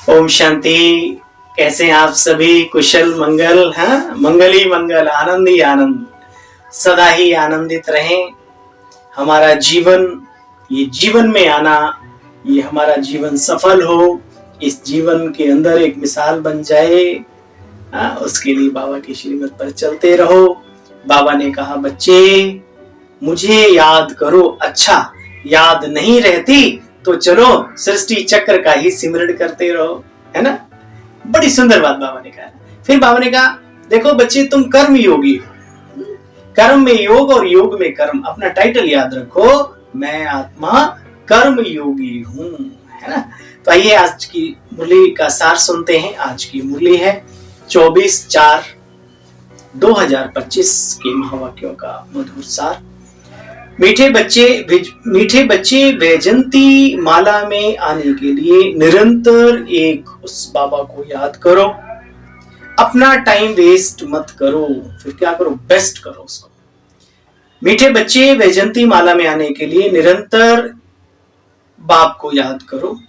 ओम शांति। कैसे हैं आप सभी? कुशल मंगल? हाँ, मंगल ही मंगल, आनंद ही आनंद, सदा ही आनंदित रहें। हमारा जीवन, ये जीवन में आना, ये हमारा जीवन सफल हो, इस जीवन के अंदर एक मिसाल बन जाए, उसके लिए बाबा की श्रीमत पर चलते रहो। बाबा ने कहा, बच्चे मुझे याद करो। अच्छा, याद नहीं रहती तो चलो सृष्टि चक्र का ही सिमरण करते रहो, है ना। बड़ी सुंदर बात बाबा ने कहा। फिर बाबा ने कहा, देखो बच्चे, तुम कर्म योगी हो, कर्म में योग और योग में कर्म। अपना टाइटल याद रखो, मैं आत्मा कर्म योगी हूं, है ना। तो आइए आज की मुरली का सार सुनते हैं। आज की मुरली है 24/4/2025 के महावाक्यों का मधुर सार। मीठे बच्चे वैजंती माला में आने के लिए निरंतर एक उस बाबा को याद करो। अपना टाइम वेस्ट मत करो, फिर क्या करो, बेस्ट करो उसको। मीठे बच्चे वैजंती माला में आने के लिए निरंतर बाप को याद करो।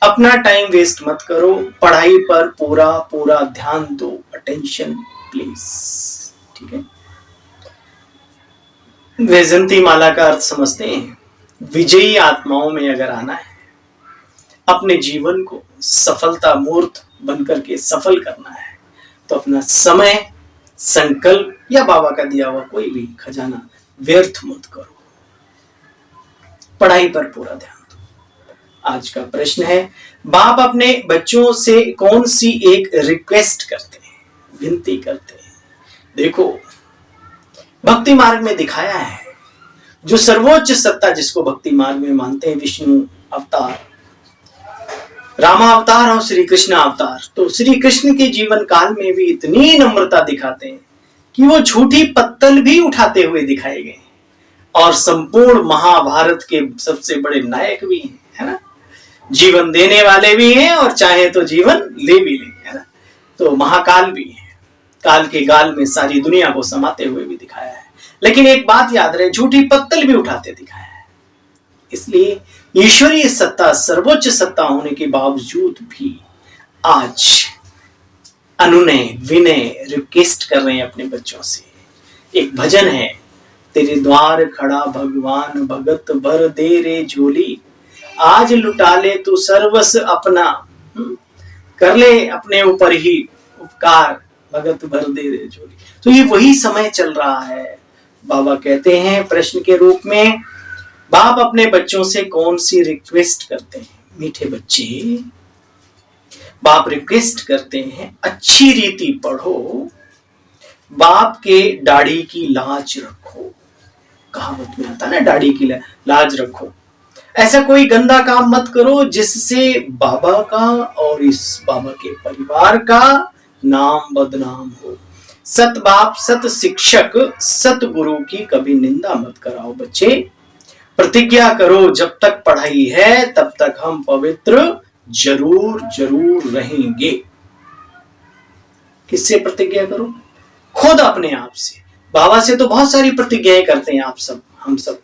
अपना टाइम वेस्ट मत करो, पढ़ाई पर पूरा पूरा ध्यान दो। अटेंशन प्लीज, ठीक है। वैजंती माला का अर्थ समझते हैं। विजयी आत्माओं में अगर आना है, अपने जीवन को सफलता मूर्त बनकर के सफल करना है, तो अपना समय, संकल्प या बाबा का दिया हुआ कोई भी खजाना व्यर्थ मत करो। पढ़ाई पर पूरा ध्यान दो। आज का प्रश्न है, बाप अपने बच्चों से कौन सी एक रिक्वेस्ट करते हैं, विनती करते हैं? देखो, भक्ति मार्ग में दिखाया है, जो सर्वोच्च सत्ता जिसको भक्ति मार्ग में मानते हैं, विष्णु अवतार, रामा अवतार और श्री कृष्ण अवतार, तो श्री कृष्ण के जीवन काल में भी इतनी नम्रता दिखाते हैं कि वो झूठी पत्तल भी उठाते हुए दिखाए गए, और संपूर्ण महाभारत के सबसे बड़े नायक भी हैं, है ना। जीवन देने वाले भी हैं और चाहे तो जीवन ले भी लेंगे, है ना। तो महाकाल भी है, काल के गाल में सारी दुनिया को समाते हुए भी दिखाया है। लेकिन एक बात याद रहे, झूठी पत्तल भी उठाते दिखाया है। इसलिए ईश्वरीय सत्ता, सर्वोच्च सत्ता होने के बावजूद भी आज अनुनय विनय रिक्वेस्ट कर रहे हैं अपने बच्चों से। एक भजन है, तेरे द्वार खड़ा भगवान, भगत भर दे रे झोली, आज लुटा ले तू सर्वस्व अपना, कर ले अपने ऊपर ही उपकार, भगत भर दे रे झोली। तो ये वही समय चल रहा है। बाबा कहते हैं प्रश्न के रूप में, बाप अपने बच्चों से कौन सी रिक्वेस्ट करते हैं? मीठे बच्चे, बाप रिक्वेस्ट करते हैं, अच्छी रीति पढ़ो, बाप के दाढ़ी की लाज रखो। कहावत में आता है ना, दाढ़ी की लाज रखो। ऐसा कोई गंदा काम मत करो जिससे बाबा का और इस बाबा के परिवार का नाम बदनाम हो। सत बाप, सत शिक्षक, सत गुरु की कभी निंदा मत कराओ। बच्चे, प्रतिज्ञा करो, जब तक पढ़ाई है तब तक हम पवित्र जरूर जरूर रहेंगे। किससे प्रतिज्ञा करो? खुद अपने आप से। बाबा से तो बहुत सारी प्रतिज्ञाएं करते हैं आप सब, हम सब,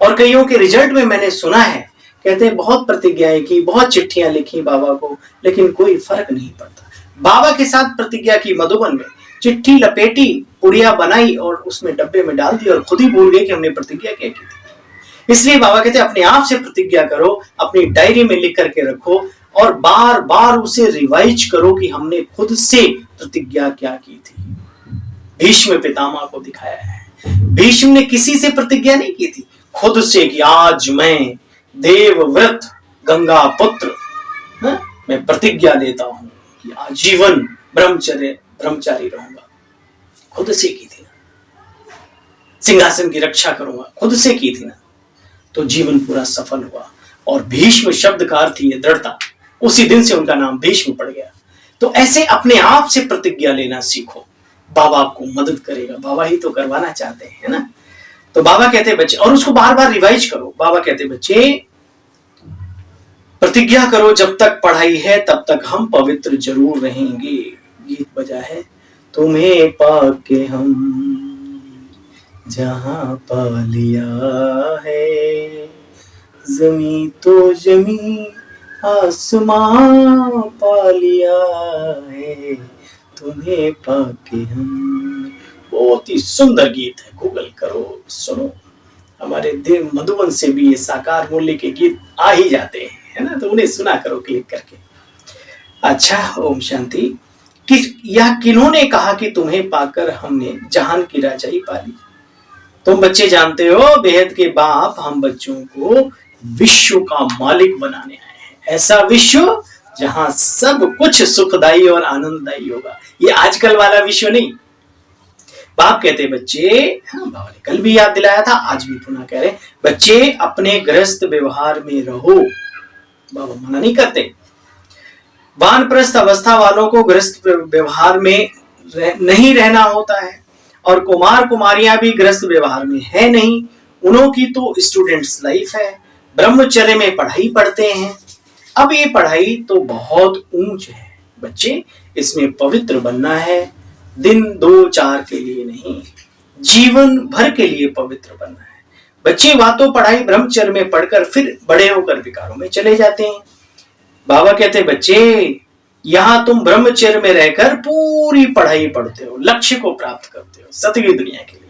और कईयों के रिजल्ट में मैंने सुना है, कहते हैं बहुत प्रतिज्ञाएं की, बहुत चिट्ठियां लिखी बाबा को, लेकिन कोई फर्क नहीं पड़ता। बाबा के साथ प्रतिज्ञा की मधुबन में, चिट्ठी लपेटी, पुड़िया बनाई और उसमें डब्बे में डाल दी और खुद ही भूल गए कि हमने प्रतिज्ञा क्या की थी। इसलिए बाबा कहते हैं अपने आप से प्रतिज्ञा करो, अपनी डायरी में लिख करके रखो और बार बार उसे रिवाइज करो कि हमने खुद से प्रतिज्ञा क्या की थी। भीष्म पितामह को दिखाया है, भीष्म ने किसी से प्रतिज्ञा नहीं की थी, खुद से कि आज मैं देवव्रत गंगा पुत्र, मैं प्रतिज्ञा लेता हूं कि आजीवन ब्रह्मचारी रहूंगा। खुद से की थी ना। सिंहासन की रक्षा करूंगा, खुद से की थी ना। तो जीवन पूरा सफल हुआ। और भीष्म शब्द का अर्थ ही है दृढ़ता। उसी दिन से उनका नाम भीष्म पड़ गया। तो ऐसे अपने आप से प्रतिज्ञा लेना सीखो, बाबा आपको मदद करेगा। बाबा ही तो करवाना चाहते हैं, है ना। तो बाबा कहते हैं बच्चे, और उसको बार बार रिवाइज करो। बाबा कहते हैं बच्चे, प्रतिज्ञा करो, जब तक पढ़ाई है तब तक हम पवित्र जरूर रहेंगे। गीत बजा है, तुम्हें पाके हम जहां पा लिया है, जमी तो जमी आसमां पा लिया है तुम्हें पाके हम। बहुत ही सुंदर गीत है, गूगल करो, सुनो। हमारे दिल मधुबन से भी ये साकार मूल्य के गीत आ ही जाते हैं, है ना, तो उन्हें सुना करो क्लिक करके। अच्छा, ओम शांति। यह किन्होंने कहा कि तुम्हें पाकर हमने जहान की राजाई पाली। तुम बच्चे जानते हो, बेहद के बाप हम बच्चों को विश्व का मालिक बनाने आए हैं। ऐसा विश्व जहां सब कुछ सुखदायी और आनंददायी होगा। ये आजकल वाला विश्व नहीं। बाप कहते बच्चे, हाँ, बाबा ने कल भी याद दिलाया था, आज भी पुनः कह रहे, बच्चे अपने गृहस्थ व्यवहार में रहो। बाबा मना नहीं करते। वानप्रस्थ अवस्था वालों को गृहस्थ व्यवहार में नहीं रहना होता है, और कुमार कुमारियां भी गृहस्थ व्यवहार में है नहीं। उन्हों की तो स्टूडेंट्स लाइफ है, ब्रह्मचर्य में पढ़ाई पढ़ते हैं। अब ये पढ़ाई तो बहुत ऊंच है बच्चे, इसमें पवित्र बनना है। दिन 2-4 के लिए नहीं, जीवन भर के लिए पवित्र बनना है। बच्चे वातों पढ़ाई ब्रह्मचर्य में पढ़कर फिर बड़े होकर विकारों में चले जाते हैं। बाबा कहते बच्चे, यहां तुम ब्रह्मचर्य में रहकर पूरी पढ़ाई पढ़ते हो, लक्ष्य को प्राप्त करते हो सतयुगी दुनिया के लिए।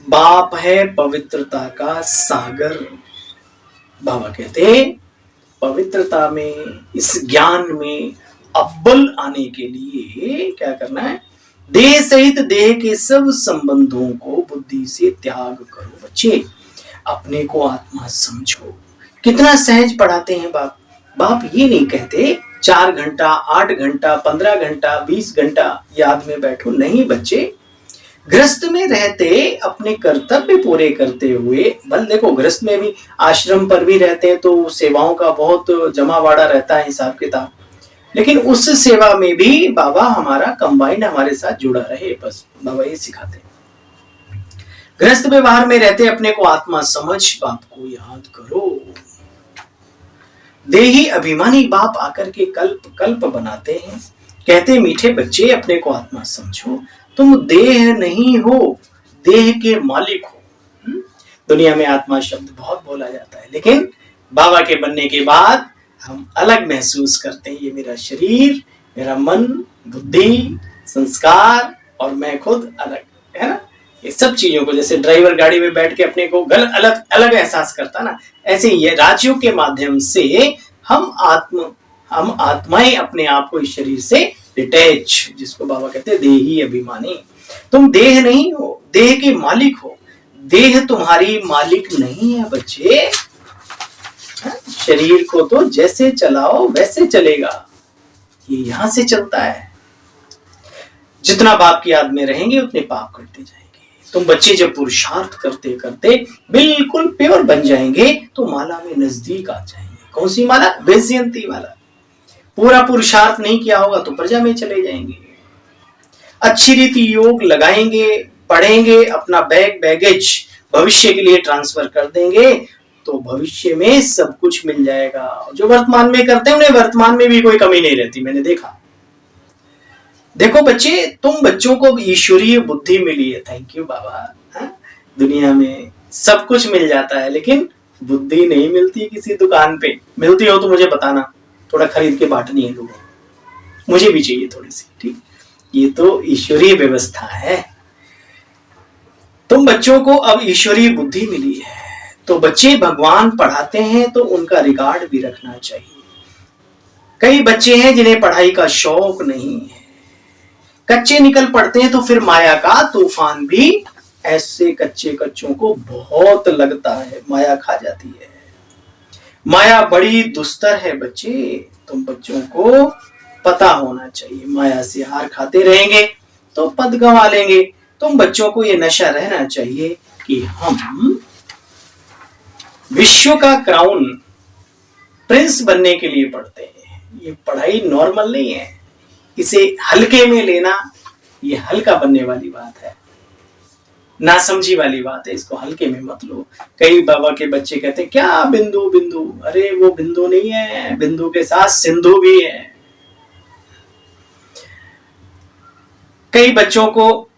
बाप है पवित्रता का सागर। बाबा कहते पवित्रता में, इस ज्ञान में अव्वल आने के लिए क्या करना है? देह सहित देह के सब संबंधों को बुद्धि से त्याग करो। बच्चे अपने को आत्मा समझो। कितना सहज पढ़ाते हैं बाप। बाप ये नहीं कहते 4 घंटा, 8 घंटा, 15 घंटा, 20 घंटा याद में बैठो। नहीं बच्चे, गृहस्थ में रहते अपने कर्तव्य पूरे करते हुए, बल देखो गृहस्थ में भी, आश्रम पर भी रहते हैं तो सेवाओं का बहुत जमावाड़ा रहता है, हिसाब किताब, लेकिन उस सेवा में भी बाबा हमारा कंबाइन हमारे साथ जुड़ा रहे, बस बाबा ये सिखाते। गृहस्थ व्यवहार में रहते अपने को आत्मा समझ, बाप को याद करो। देही अभिमानी बाप आकर के कल्प कल्प बनाते हैं। कहते मीठे बच्चे अपने को आत्मा समझो, तुम देह नहीं हो, देह के मालिक हो। दुनिया में आत्मा शब्द बहुत बोला जाता है, लेकिन बाबा के बनने के बाद हम अलग महसूस करते हैं। ये मेरा शरीर, मेरा मन, बुद्धि, संस्कार और मैं खुद अलग है ना। ये सब चीजों को, जैसे ड्राइवर गाड़ी में बैठ के अपने को अलग अलग एहसास करता ना, ऐसे ये राजियों के माध्यम से हम आत्माएं अपने आप को इस शरीर से डिटैच, जिसको बाबा कहते हैं देही अभिमानी। तुम देह नहीं हो, देह के मालिक हो। देह तुम्हारी मालिक नहीं है बच्चे। शरीर को तो जैसे चलाओ वैसे चलेगा, ये यहां से चलता है। जितना बाप की याद में रहेंगे उतने पाप करते जाएंगे। तुम बच्चे जब पुरुषार्थ करते करते बिल्कुल प्योर बन जाएंगे तो माला में नजदीक आ जाएंगे। कौन सी माला? वैजयंती वाला। पूरा पुरुषार्थ नहीं किया होगा तो प्रजा में चले जाएंगे। अच्छी रीति योग लगाएंगे, पढ़ेंगे, अपना बैगेज भविष्य के लिए ट्रांसफर कर देंगे तो भविष्य में सब कुछ मिल जाएगा। जो वर्तमान में करते हैं उन्हें वर्तमान में भी कोई कमी नहीं रहती, मैंने देखा। देखो बच्चे, तुम बच्चों को ईश्वरीय बुद्धि मिली है, थैंक यू बाबा। दुनिया में सब कुछ मिल जाता है लेकिन बुद्धि नहीं मिलती किसी दुकान पे। मिलती हो तो मुझे बताना, थोड़ा खरीद के बांटनी है लोगों को, मुझे भी चाहिए थोड़ी सी, ठीक। ये तो ईश्वरीय व्यवस्था है। तुम बच्चों को अब ईश्वरीय बुद्धि मिली है तो बच्चे भगवान पढ़ाते हैं तो उनका रिकॉर्ड भी रखना चाहिए। कई बच्चे हैं जिन्हें पढ़ाई का शौक नहीं है, कच्चे निकल पड़ते हैं तो फिर माया का तूफान भी ऐसे कच्चों को बहुत लगता है, माया खा जाती है। माया बड़ी दुस्तर है बच्चे, तुम बच्चों को पता होना चाहिए। माया से हार खाते रहेंगे तो पद गंवा लेंगे। तुम बच्चों को ये नशा रहना चाहिए कि हम विश्व का क्राउन प्रिंस बनने के लिए पढ़ते हैं। ये पढ़ाई नॉर्मल नहीं है, इसे हल्के में लेना ये हल्का बनने वाली बात है, नासमझी वाली बात है। इसको हल्के में मत लो। कई बाबा के बच्चे कहते हैं क्या बिंदु बिंदु, अरे वो बिंदु नहीं है, बिंदु के साथ सिंधु भी है। कई बच्चों को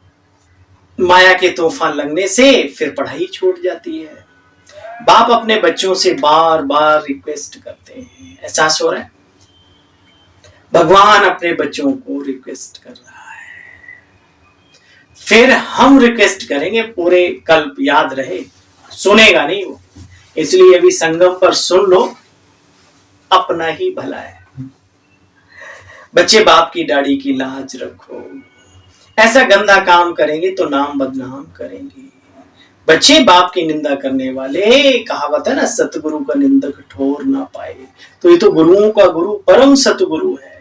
माया के तूफान लगने से फिर पढ़ाई छूट जाती है। बाप अपने बच्चों से बार बार रिक्वेस्ट करते हैं, एहसास हो रहा है? भगवान अपने बच्चों को रिक्वेस्ट कर रहा है, फिर हम रिक्वेस्ट करेंगे, पूरे कल्प याद रहे, सुनेगा नहीं वो। इसलिए अभी संगम पर सुन लो, अपना ही भला है। बच्चे बाप की दाढ़ी की लाज रखो, ऐसा गंदा काम करेंगे तो नाम बदनाम करेंगे। बच्चे बाप की निंदा करने वाले, कहावत है ना, सतगुरु का निंदक ठोर ना पाए। तो ये तो गुरुओं का गुरु परम सतगुरु है,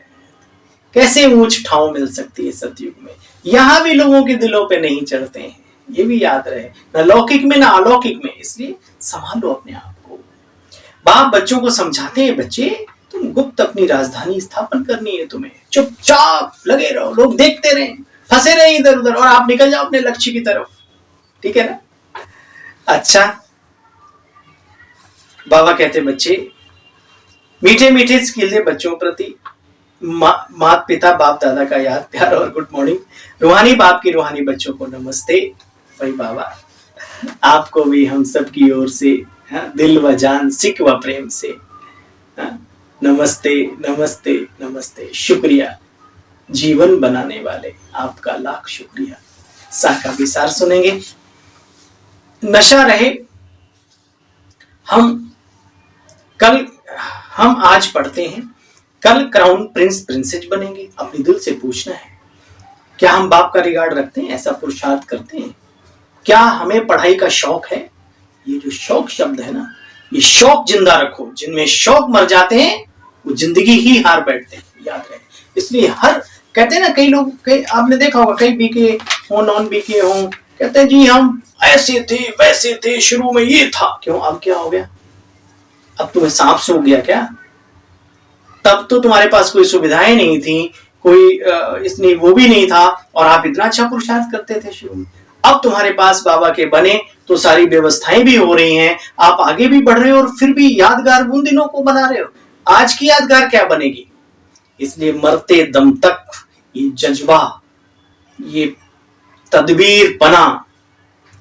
कैसे ऊंच ठाव मिल सकती है सतयुग में। यहां भी लोगों के दिलों पे नहीं चढ़ते हैं, ये भी याद रहे, न लौकिक में न अलौकिक में। इसलिए संभालो अपने आप को। बाप बच्चों को समझाते हैं, बच्चे तुम गुप्त अपनी राजधानी स्थापन करनी है, तुम्हें चुपचाप लगे रहो, लोग देखते रहे, फंसे रहे इधर उधर, और आप निकल जाओ अपने लक्ष्य की तरफ। ठीक है ना? अच्छा, बाबा कहते बच्चे मीठे मीठे खिलते बच्चों प्रति माता पिता बाप दादा का याद प्यार और गुड मॉर्निंग। रूहानी बाप की रूहानी बच्चों को नमस्ते। भाई बाबा आपको भी हम सब की ओर से दिल व जान सिक व प्रेम से नमस्ते नमस्ते नमस्ते। शुक्रिया, जीवन बनाने वाले आपका लाख शुक्रिया। साख का विचार सुनेंगे। नशा रहे, हम आज पढ़ते हैं, कल क्राउन प्रिंस प्रिंसेस बनेंगे। अपने दिल से पूछना है, क्या हम बाप का रिगार्ड रखते हैं, ऐसा पुरुषार्थ करते हैं? क्या हमें पढ़ाई का शौक है? ये जो शौक शब्द है ना, ये शौक जिंदा रखो। जिनमें शौक मर जाते हैं वो जिंदगी ही हार बैठते हैं, याद रहे। इसलिए हर कहते हैं ना, कई लोग, आपने देखा होगा, कई बीके हो नॉन बीके हो, कहते हैं जी हम ऐसे थे वैसे थे, शुरू में ये था, क्यों अब क्या हो गया? अब तुम्हें सांप सूख गया क्या? तब तो तुम्हारे पास कोई सुविधाएं नहीं थी, कोई इतनी वो भी नहीं था, और आप इतना अच्छा पुरुषार्थ करते थे शुरू में। अब तुम्हारे पास बाबा के बने तो सारी व्यवस्थाएं भी हो रही हैं, आप आगे भी बढ़ रहे हो, और फिर भी यादगार उन दिनों को बना रहे हो। आज की यादगार क्या बनेगी? इसलिए मरते दम तक ये जज्बा, ये तदबीर पना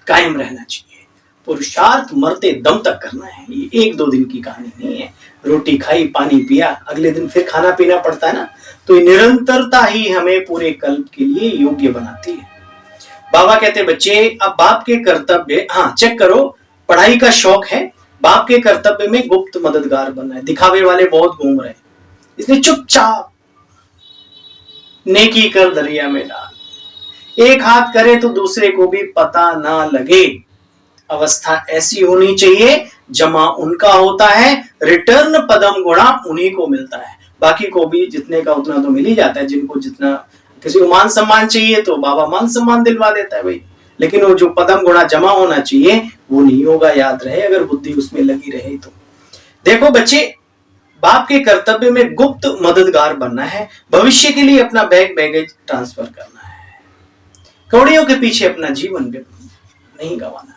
कायम रहना चाहिए। पुरुषार्थ मरते दम तक करना है, ये एक दो दिन की कहानी नहीं है। रोटी खाई, पानी पिया, अगले दिन फिर खाना पीना पड़ता है ना। तो ये निरंतरता ही हमें पूरे कल्प के लिए योग्य बनाती है। बाबा कहते बच्चे अब बाप के कर्तव्य, चेक करो, पढ़ाई का शौक है, बाप के कर्तव्य में गुप्त मददगार बनना है। दिखावे वाले बहुत घूम रहे हैं, इसलिए चुपचाप नेकी कर दरिया में डाल। एक हाथ करे तो दूसरे को भी पता ना लगे। अवस्था ऐसी होनी चाहिए, जमा उनका होता है, रिटर्न पदम गुणा उन्हीं को मिलता है। बाकी को भी जितने का उतना तो मिल ही जाता है। जिनको जितना, किसी को मान सम्मान चाहिए तो बाबा मान सम्मान दिलवा देता है भाई, लेकिन वो जो पदम गुणा जमा होना चाहिए वो नहीं होगा, याद रहे, अगर बुद्धि उसमें लगी रहे तो। देखो बच्चे, बाप के कर्तव्य में गुप्त मददगार बनना है, भविष्य के लिए अपना बैगेज ट्रांसफर करना है, कौड़ियों के पीछे अपना जीवन नहीं गंवाना,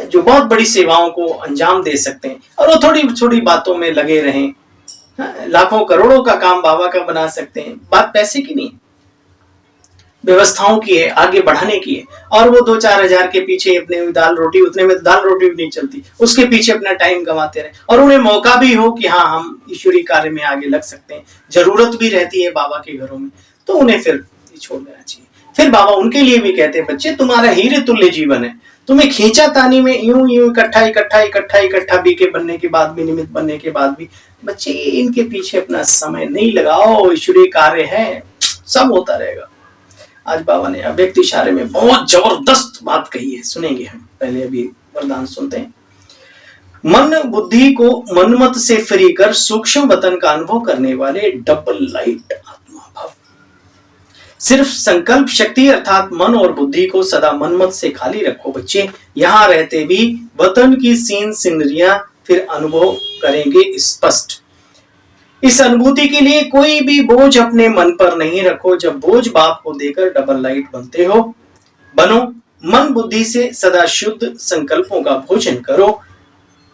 जो बहुत बड़ी सेवाओं को अंजाम दे सकते हैं, और वो थोड़ी छोटी बातों में लगे रहें। लाखों करोड़ों का काम बाबा का बना सकते हैं। बात पैसे की नहीं, व्यवस्थाओं की है, आगे बढ़ाने की है। और वो 2-4 हजार के पीछे अपने दाल रोटी, उतने में दाल रोटी भी नहीं चलती, उसके पीछे अपना टाइम गंवाते रहे, और उन्हें मौका भी हो कि हाँ हम ईश्वरीय कार्य में आगे लग सकते हैं, जरूरत भी रहती है बाबा के घरों में, तो उन्हें फिर छोड़ देना चाहिए। फिर बाबा उनके लिए भी कहते हैं, बच्चे तुम्हारा हीरे तुल्य जीवन है, तुम्हें खींचा तानी में यूं इकट्ठा बीके बनने के बाद भी, निमित्त बनने के बाद भी, बच्चे इनके पीछे अपना समय नहीं लगाओ, ईश्वरीय कार्य है, सब होता रहेगा। आज बाबा ने अव्यक्त इशारे में बहुत जबरदस्त बात कही है, सुनेंगे हम। पहले अभी वरदान सुनते हैं। मन बुद्धि को मनमत से फ्री कर सूक्ष्म वतन का अनुभव करने वाले डबल लाइट आत्मा भव। सिर्फ संकल्प शक्ति अर्थात मन और बुद्धि को सदा मनमत से खाली रखो बच्चे। यहां रहते भी वतन की सीन सिनरियां फिर अनुभव करेंगे स्पष्ट। इस अनुभूति के लिए कोई भी बोझ अपने मन पर नहीं रखो। जब बोझ बाप को देकर डबल लाइट बनते हो, बनो। मन बुद्धि से सदा शुद्ध संकल्पों का भोजन करो।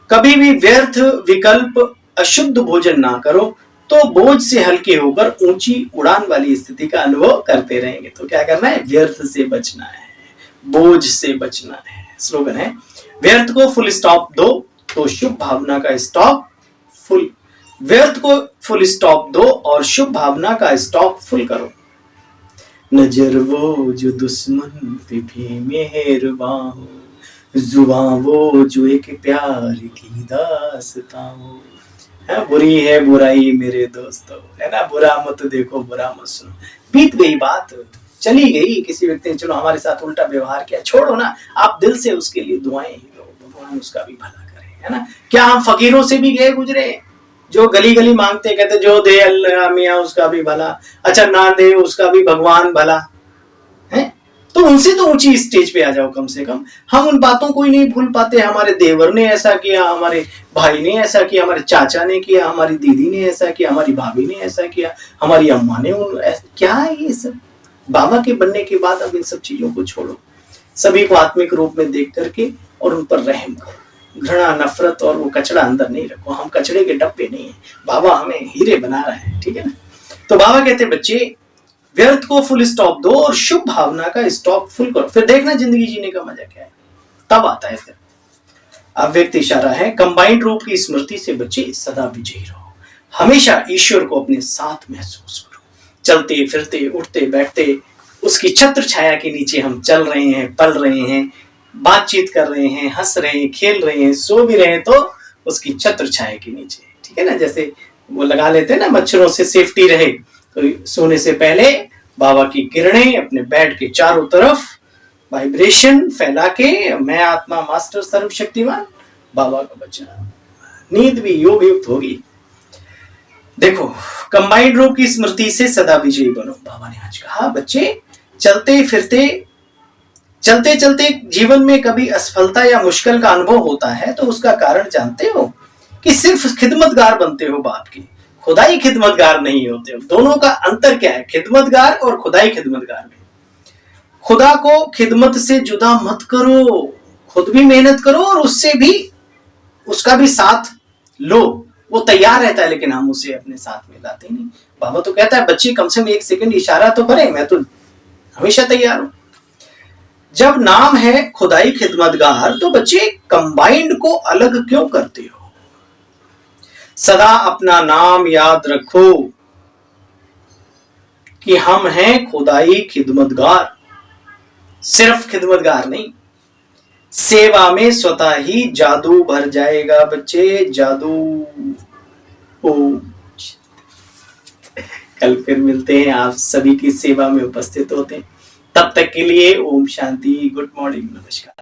कभी भी व्यर्थ विकल्प अशुद्ध भोजन ना करो, तो बोझ से हल्के होकर ऊंची उड़ान वाली स्थिति का अनुभव करते रहेंगे। तो क्या करना है? व्यर्थ से बचना है, बोझ से बचना है। स्लोगन है, व्यर्थ को फुल स्टॉप दो तो शुभ भावना का स्टॉक फुल, व्यर्थ को फुल स्टॉप दो और शुभ भावना का स्टॉक फुल करो। नजर वो जो दुश्मन पे भी मेहरबान हो, जुबान वो जो एक प्यार की दास्तां हो। है बुरी है बुराई मेरे दोस्तों, है ना, बुरा मत देखो बुरा मत सुनो। बीत गई बात, चली गई, किसी व्यक्ति ने चलो हमारे साथ उल्टा व्यवहार किया, छोड़ो ना, आप दिल से उसके लिए दुआएं ही दो, भगवान उसका भी भला करे, है ना। क्या हम फकीरों से भी गए गुजरे जो गली गली मांगते, कहते जो दे अल्लाह मियाँ उसका भी भला, अच्छा ना दे उसका भी भगवान भला है। तो उनसे तो ऊंची स्टेज पे आ जाओ कम से कम। हम उन बातों को ही नहीं भूल पाते, हमारे देवर ने ऐसा किया, हमारे भाई ने ऐसा किया, हमारे चाचा ने किया, हमारी दीदी ने ऐसा किया, हमारी भाभी ने ऐसा किया, हमारी अम्मा ने क्या है ये सब। बाबा के बनने के बाद अब इन सब चीजों को छोड़ो, सभी को आत्मिक रूप में देख करके और उन पर रहम करो। घृणा नफरत और वो कचड़ा अंदर नहीं रखो, हम कचड़े के डब्बे नहीं है, बाबा हमें हीरे बना रहा है, ठीक है ना। तो बाबा कहते बच्चे व्यर्थ को फुल स्टॉप दो और शुभ भावना का स्टॉक फुल करो, फिर देखना जिंदगी जीने का मजा क्या है, तब आता है फिर। अव्यक्त इशारा है, कंबाइंड रूप की स्मृति से बच्चे सदा विजयी रहो, हमेशा ईश्वर को अपने साथ महसूस करो। चलते फिरते उठते बैठते उसकी छत्र छाया के नीचे हम चल रहे हैं, पल रहे हैं, बातचीत कर रहे हैं, हंस रहे हैं, खेल रहे हैं, सो भी रहे हैं तो उसकी छत्र छाया के नीचे, ठीक है ना। जैसे वो लगा लेते हैं ना, मच्छरों से सेफ्टी रहे, तो सोने से पहले बाबा की किरणें अपने बेड के चारों तरफ वाइब्रेशन फैला के, मैं आत्मा मास्टर सर्वशक्तिमान बाबा का बच्चा, नींद भी योग युक्त होगी। देखो कंबाइंड रूप की स्मृति से सदा विजयी बनो, बाबा ने आज कहा बच्चे चलते फिरते चलते चलते जीवन में कभी असफलता या मुश्किल का अनुभव होता है तो उसका कारण जानते हो कि सिर्फ खिदमतगार बनते हो बाप की, खुदाई खिदमतगार नहीं होते हो। दोनों का अंतर क्या है, खिदमतगार और खुदाई खिदमतगार में। खुदा को खिदमत से जुदा मत करो, खुद भी मेहनत करो और उससे भी उसका भी साथ लो, वो तैयार रहता है लेकिन हम उसे अपने साथ में लाते नहीं। बाबा तो कहता है बच्चे कम से कम 1 सेकंड इशारा तो करें, मैं तो हमेशा तैयार हूं। जब नाम है खुदाई खिदमतगार तो बच्चे कंबाइंड को अलग क्यों करते हो। सदा अपना नाम याद रखो कि हम हैं खुदाई खिदमतगार, सिर्फ खिदमतगार नहीं, सेवा में स्वतः ही जादू भर जाएगा बच्चे, जादू। कल फिर मिलते हैं, आप सभी की सेवा में उपस्थित होते हैं, तब तक के लिए ओम शांति, गुड मॉर्निंग, नमस्कार।